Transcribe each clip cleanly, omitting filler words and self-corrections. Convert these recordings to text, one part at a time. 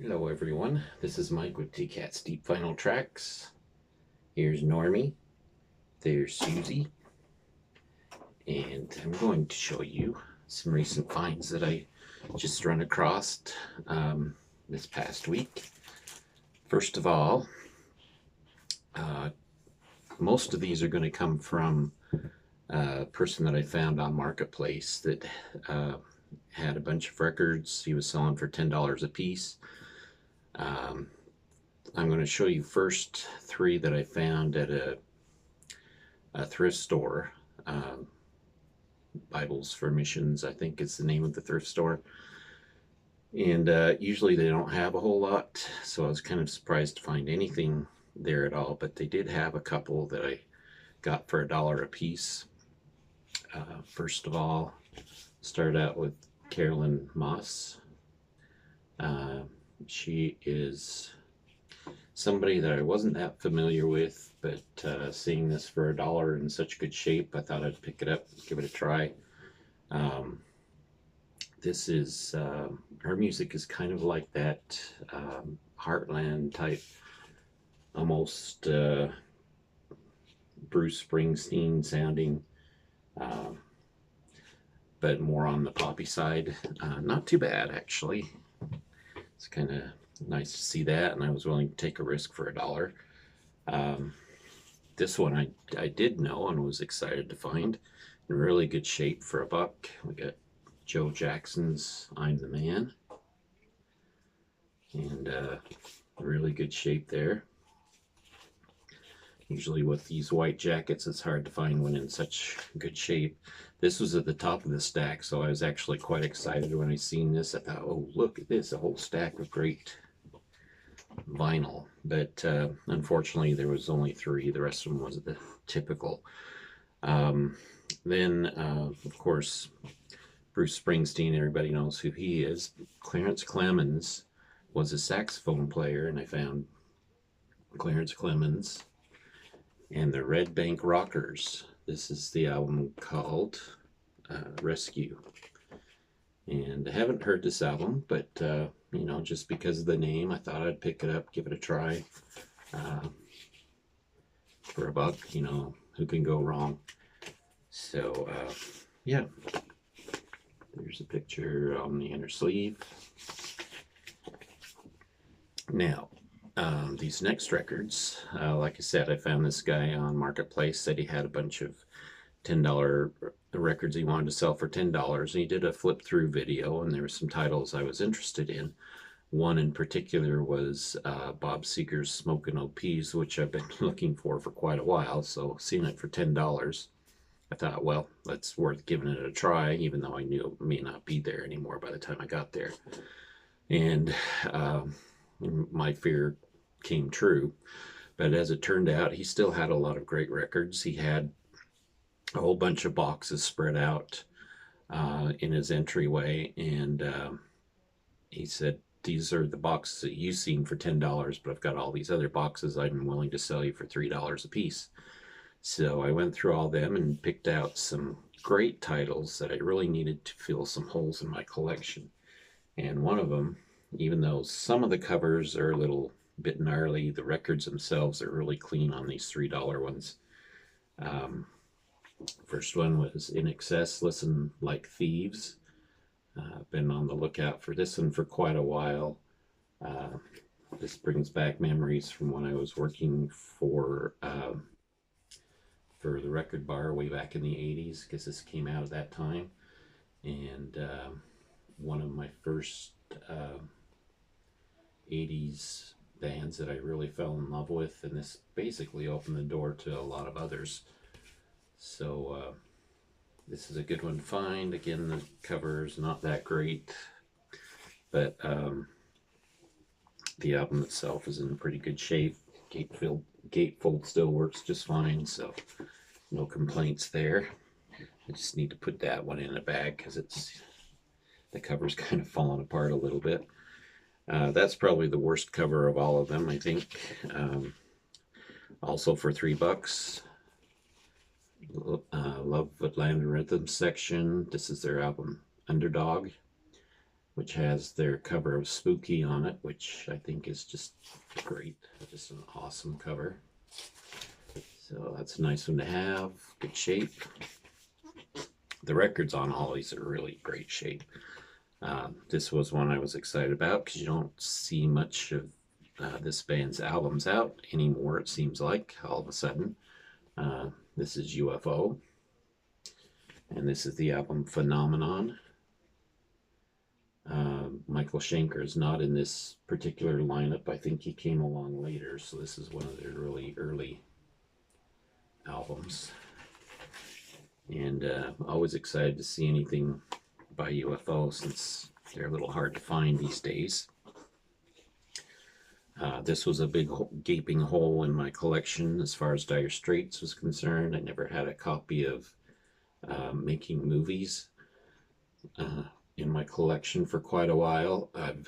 Hello everyone, this is Mike with T-Cat's Deep Vinyl Tracks. Here's Normie, there's Susie, and I'm going to show you some recent finds that I just run across this past week. First of all, uh, most of these are going to come from a person that I found on Marketplace that had a bunch of records. He was selling for $10 a piece. I'm going to show you first three that I found at a thrift store. Bibles for Missions, I think is the name of the thrift store. And usually they don't have a whole lot, so I was kind of surprised to find anything there at all. But they did have a couple that I got for $1 a piece. First of all, start out with Carolyn Moss. She is somebody that I wasn't that familiar with, but seeing this for $1 in such good shape, I thought I'd pick it up, give it a try. This is, her music is kind of like that Heartland type, almost Bruce Springsteen sounding, but more on the poppy side. Not too bad, actually. It's kind of nice to see that, and I was willing to take a risk for $1. This one I did know and was excited to find in really good shape for $1. We got Joe Jackson's I'm the Man, and really good shape there. Usually with these white jackets, it's hard to find one in such good shape. This was at the top of the stack, so I was actually quite excited when I seen this. I thought, oh, look at this, a whole stack of great vinyl. But unfortunately, there was only 3. The rest of them was the typical. Then, of course, Bruce Springsteen, everybody knows who he is. Clarence Clemens was a saxophone player, and I found Clarence Clemens and the Red Bank Rockers. This is the album called Rescue. And I haven't heard this album, but you know, just because of the name, I thought I'd pick it up, give it a try. For $1, you know, who can go wrong? So, yeah. There's a picture on the inner sleeve. Now, these next records, like I said, I found this guy on Marketplace, said he had a bunch of $10 records he wanted to sell for $10, and he did a flip through video, and there were some titles I was interested in. One in particular was Bob Seger's Smokin' OPs, which I've been looking for quite a while, so seeing it for $10, I thought, well, that's worth giving it a try, even though I knew it may not be there anymore by the time I got there. And my fear came true. But as it turned out, he still had a lot of great records. He had a whole bunch of boxes spread out in his entryway, and he said, these are the boxes that you've seen for $10, but I've got all these other boxes I'm willing to sell you for $3 a piece. So I went through all them and picked out some great titles that I really needed to fill some holes in my collection. And one of them, even though some of the covers are a little bit gnarly, the records themselves are really clean on these $3 ones. First one was In Excess, Listen Like Thieves. I've been on the lookout for this one for quite a while. This brings back memories from when I was working for the record bar way back in the 80s, because this came out at that time. And one of my first 80s bands that I really fell in love with, and this basically opened the door to a lot of others. So this is a good one to find. Again, the cover is not that great, but the album itself is in pretty good shape. Gatefold still works just fine, so no complaints there. I just need to put that one in a bag because the cover's kind of falling apart a little bit. That's probably the worst cover of all of them, I think. Also for $3. Love Atlanta Rhythm Section. This is their album Underdog. which has their cover of Spooky on it, which I think is just great. Just an awesome cover. So that's a nice one to have. Good shape. The records on all these are really great shape. This was one I was excited about because you don't see much of this band's albums out anymore, it seems like, all of a sudden. This is UFO, and this is the album Phenomenon. Michael Schenker is not in this particular lineup. I think he came along later, so this is one of their really early albums. And always excited to see anything by UFO since they're a little hard to find these days. This was a big gaping hole in my collection as far as Dire Straits was concerned. I never had a copy of Making Movies in my collection for quite a while. I've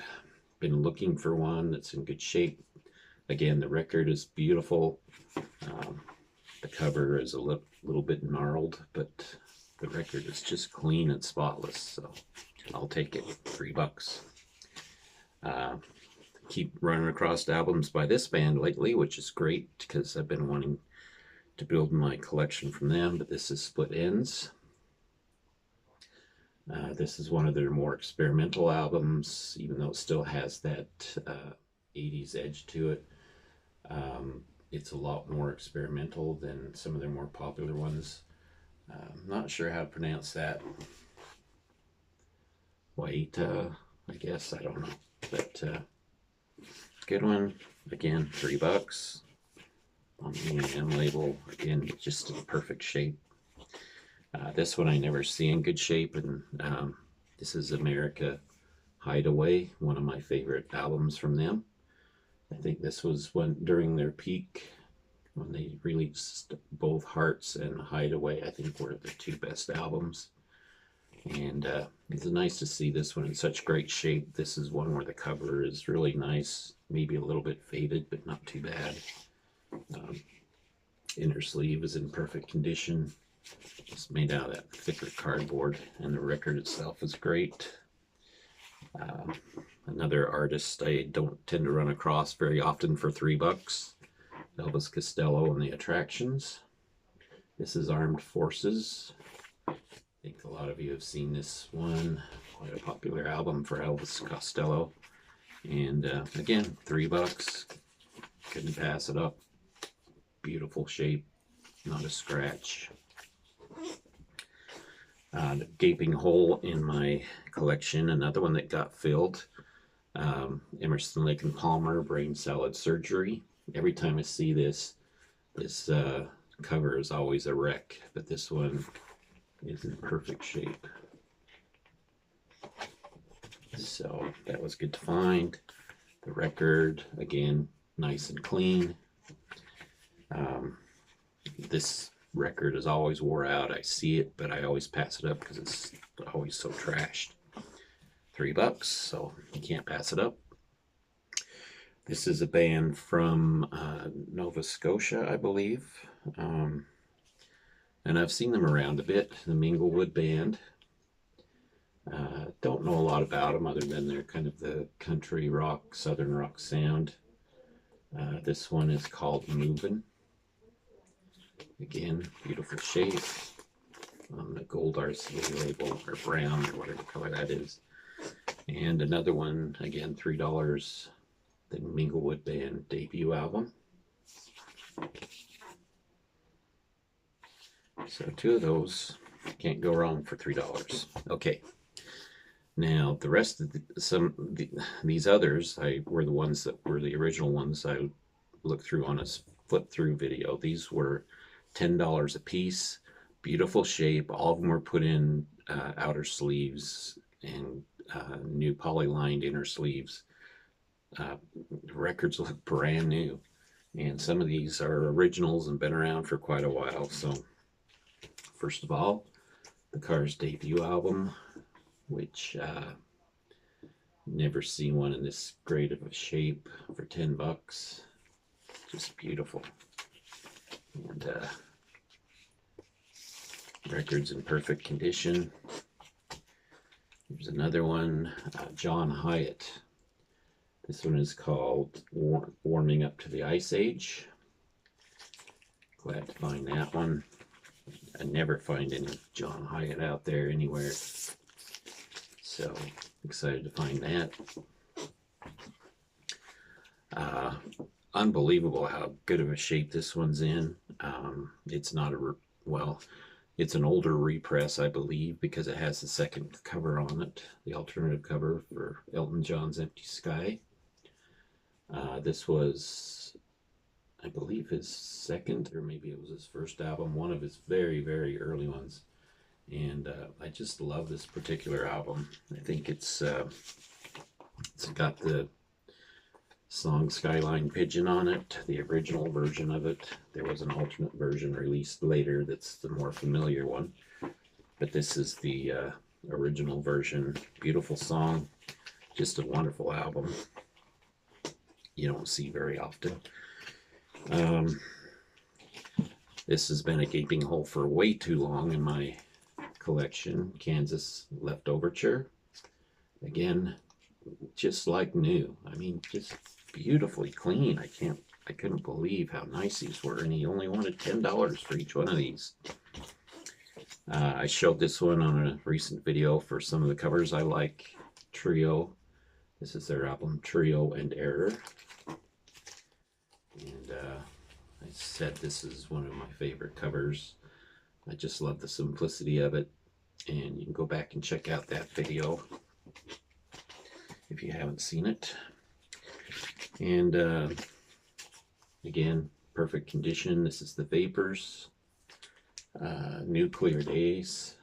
been looking for one that's in good shape. Again, the record is beautiful. The cover is a little bit gnarled, but the record is just clean and spotless, so I'll take it. $3. Keep running across albums by this band lately, which is great because I've been wanting to build my collection from them, but this is Split Enz. This is one of their more experimental albums, even though it still has that 80s edge to it. It's a lot more experimental than some of their more popular ones. I'm not sure how to pronounce that. White, I guess, I don't know. But good one. Again, $3 on the A&M label. Again, just in perfect shape. This one I never see in good shape, and this is America Hideaway, one of my favorite albums from them. I think this was when during their peak when they released both Hearts and Hideaway. I think were the two best albums, and it's nice to see this one in such great shape. This is one where the cover is really nice, maybe a little bit faded, but not too bad. Inner sleeve is in perfect condition. It's made out of that thicker cardboard, and the record itself is great. Another artist I don't tend to run across very often for $3, Elvis Costello and the Attractions. This is Armed Forces. I think a lot of you have seen this one. Quite a popular album for Elvis Costello. And again, $3. Couldn't pass it up. Beautiful shape, not a scratch. The gaping hole in my collection, another one that got filled. Emerson L Palmer, Brain Salad Surgery. Every time I see this cover is always a wreck, but this one is in perfect shape. So that was good to find. The record, again, nice and clean. This record is always wore out. I see it, but I always pass it up because it's always so trashed. $3, so you can't pass it up. This is a band from Nova Scotia, I believe. And I've seen them around a bit, the Minglewood Band. Don't know a lot about them other than they're kind of the country rock, southern rock sound. This one is called Movin'. Again, beautiful shape on the gold RCA label, or brown, or whatever color that is. And another one, again, $3, the Minglewood Band debut album. So two of those, can't go wrong for $3. Okay. Now the rest of these others, were the ones that were the original ones I looked through on a flip through video. These were $10 a piece. Beautiful shape. All of them were put in outer sleeves and new poly-lined inner sleeves. The records look brand new, and some of these are originals and been around for quite a while. So first of all, the Cars debut album, which never seen one in this great of a shape for $10. Just beautiful. And records in perfect condition. Here's another one, John Hyatt. This one is called Warming Up to the Ice Age. Glad to find that one. I never find any John Hyatt out there anywhere. So excited to find that. Unbelievable how good of a shape this one's in. It's not well, it's an older repress, I believe, because it has the second cover on it, the alternative cover for Elton John's Empty Sky. This was, I believe, his second, or maybe it was his first album, one of his very, very early ones. And I just love this particular album. I think it's got the song Skyline Pigeon on it, the original version of it. There was an alternate version released later that's the more familiar one. But this is the original version. Beautiful song. Just a wonderful album. You don't see very often. This has been a gaping hole for way too long in my collection. Kansas Leftoverture. Again, just like new. I mean, just beautifully clean. I couldn't believe how nice these were, and he only wanted $10 for each one of these. I showed this one on a recent video for some of the covers I like. Trio. This is their album, Trio and Error. And I said this is one of my favorite covers. I just love the simplicity of it. And you can go back and check out that video if you haven't seen it. And again, perfect condition. This is the Vapors. Nuclear Days.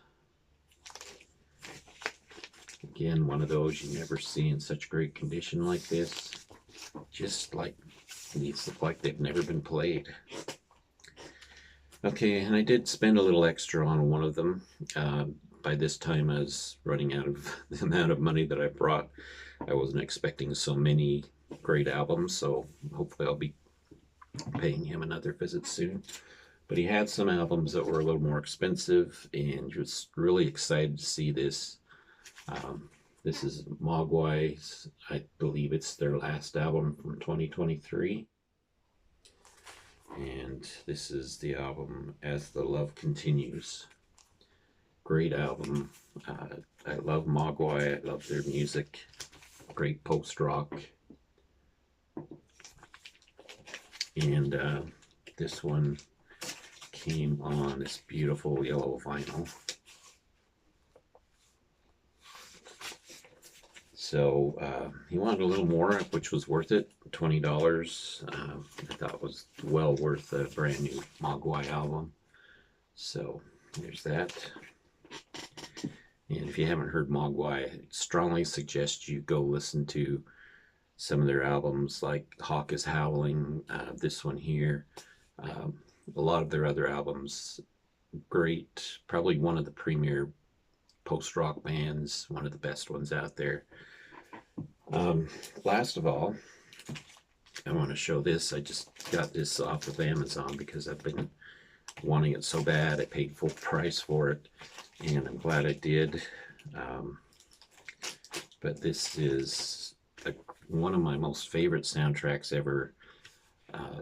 Again, one of those you never see in such great condition like this. Just like these look like they've never been played. Okay, and I did spend a little extra on one of them. By this time I was running out of the amount of money that I brought. I wasn't expecting so many great albums, so hopefully I'll be paying him another visit soon. But he had some albums that were a little more expensive, and just really excited to see this. This is Mogwai's, I believe it's their last album from 2023. And this is the album As the Love Continues. Great album. I love Mogwai. I love their music. Great post-rock. And this one came on this beautiful yellow vinyl. So he wanted a little more, which was worth it. $20. I thought was well worth a brand new Mogwai album. So there's that. And if you haven't heard Mogwai, I strongly suggest you go listen to some of their albums, like Hawk is Howling, this one here. A lot of their other albums, great. Probably one of the premier post-rock bands, one of the best ones out there. Last of all, I want to show this. I just got this off of Amazon because I've been wanting it so bad. I paid full price for it, and I'm glad I did. But this is one of my most favorite soundtracks ever.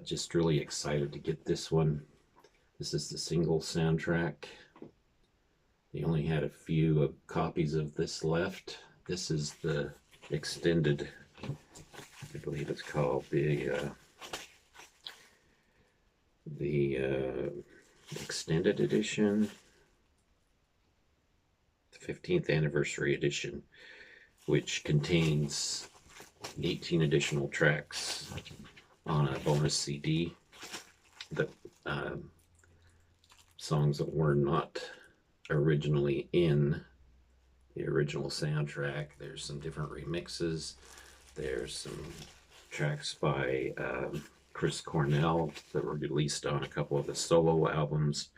Just really excited to get this one. This is the single soundtrack. They only had a few copies of this left. This is the extended, I believe it's called the extended edition, the 15th anniversary edition, which contains 18 additional tracks on a bonus CD. The songs that were not originally in the original soundtrack. There's some different remixes. There's some tracks by Chris Cornell that were released on a couple of the solo albums,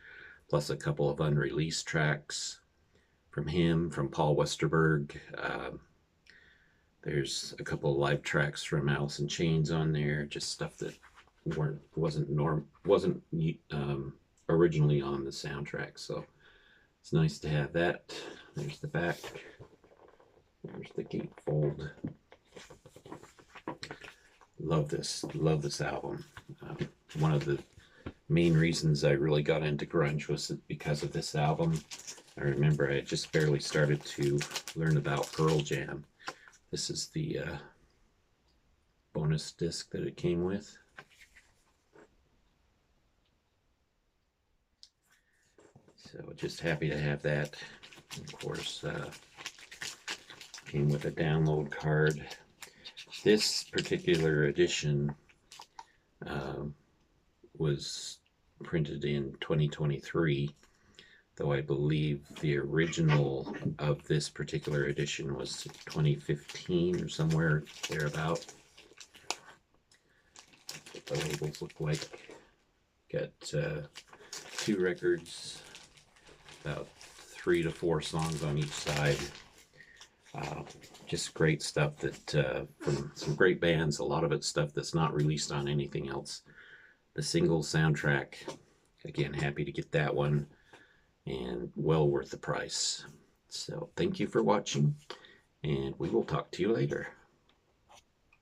plus a couple of unreleased tracks from him, from Paul Westerberg. There's a couple of live tracks from Alice in Chains on there, just stuff that wasn't originally on the soundtrack. So it's nice to have that. There's the back. There's the gatefold. Love this album. One of the main reasons I really got into grunge was because of this album. I remember I just barely started to learn about Pearl Jam. This is the bonus disc that it came with. So just happy to have that. Of course, came with a download card. This particular edition was printed in 2023, though I believe the original of this particular edition was 2015 or somewhere thereabout. That's what the labels look like. Got 2 records, about 3 to 4 songs on each side. Just great stuff that from some great bands. A lot of it's stuff that's not released on anything else. The single soundtrack, again, happy to get that one, and well worth the price. So thank you for watching, and we will talk to you later.